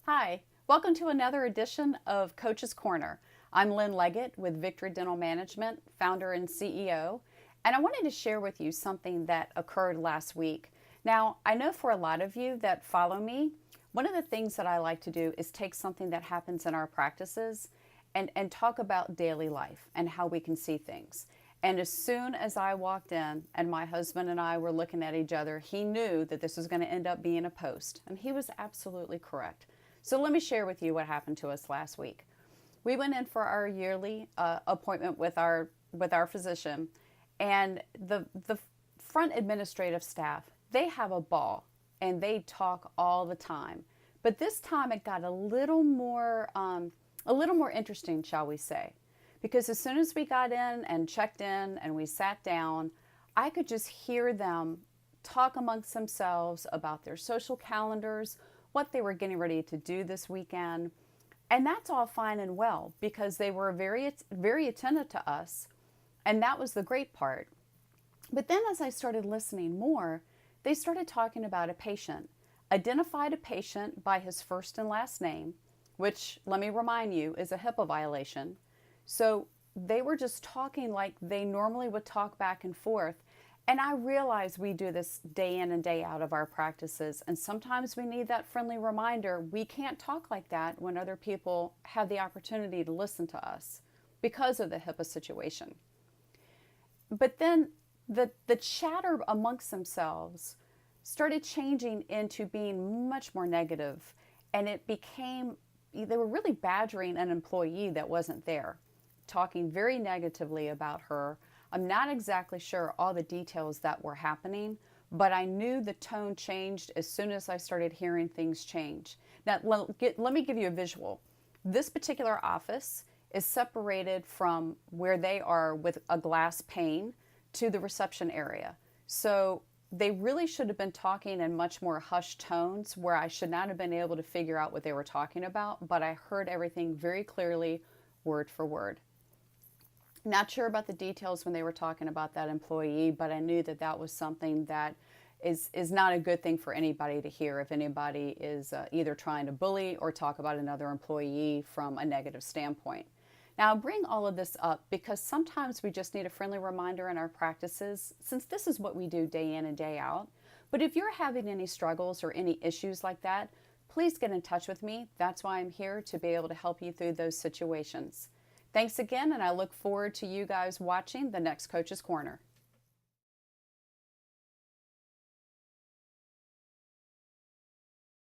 Hi, welcome to another edition of Coach's Corner. I'm Lynne Leggett with Victory Dental Management, founder and CEO, and I wanted to share with you something that occurred last week. Now, I know for a lot of you that follow me, one of the things that I like to do is take something that happens in our practices and talk about daily life and how we can see things. And as soon as I walked in and my husband and I were looking at each other, he knew that this was going to end up being a post, and he was absolutely correct. So let me share with you what happened to us last week. We went in for our yearly appointment with our physician, and the front administrative staff, they have a ball and they talk all the time. But this time it got a little more interesting, shall we say? Because as soon as we got in and checked in and we sat down, I could just hear them talk amongst themselves about their social calendars, what they were getting ready to do this weekend. And that's all fine and well because they were very, very attentive to us. And that was the great part. But then as I started listening more, they started talking about a patient, identified a patient by his first and last name, which, let me remind you, is a HIPAA violation. So they were just talking like they normally would talk back and forth. And I realize we do this day in and day out of our practices, and sometimes we need that friendly reminder. We can't talk like that when other people have the opportunity to listen to us because of the HIPAA situation. But then the chatter amongst themselves started changing into being much more negative, and it became, they were really badgering an employee that wasn't there, talking very negatively about her. I'm not exactly sure all the details that were happening, but I knew the tone changed as soon as I started hearing things change. Now, let me give you a visual. This particular office is separated from where they are with a glass pane to the reception area. So they really should have been talking in much more hushed tones where I should not have been able to figure out what they were talking about, but I heard everything very clearly, word for word. Not sure about the details when they were talking about that employee, but I knew that that was something that is not a good thing for anybody to hear if anybody is either trying to bully or talk about another employee from a negative standpoint. Now, I bring all of this up because sometimes we just need a friendly reminder in our practices, since this is what we do day in and day out. But if you're having any struggles or any issues like that, please get in touch with me. That's why I'm here, to be able to help you through those situations. Thanks again, and I look forward to you guys watching the next Coach's Corner.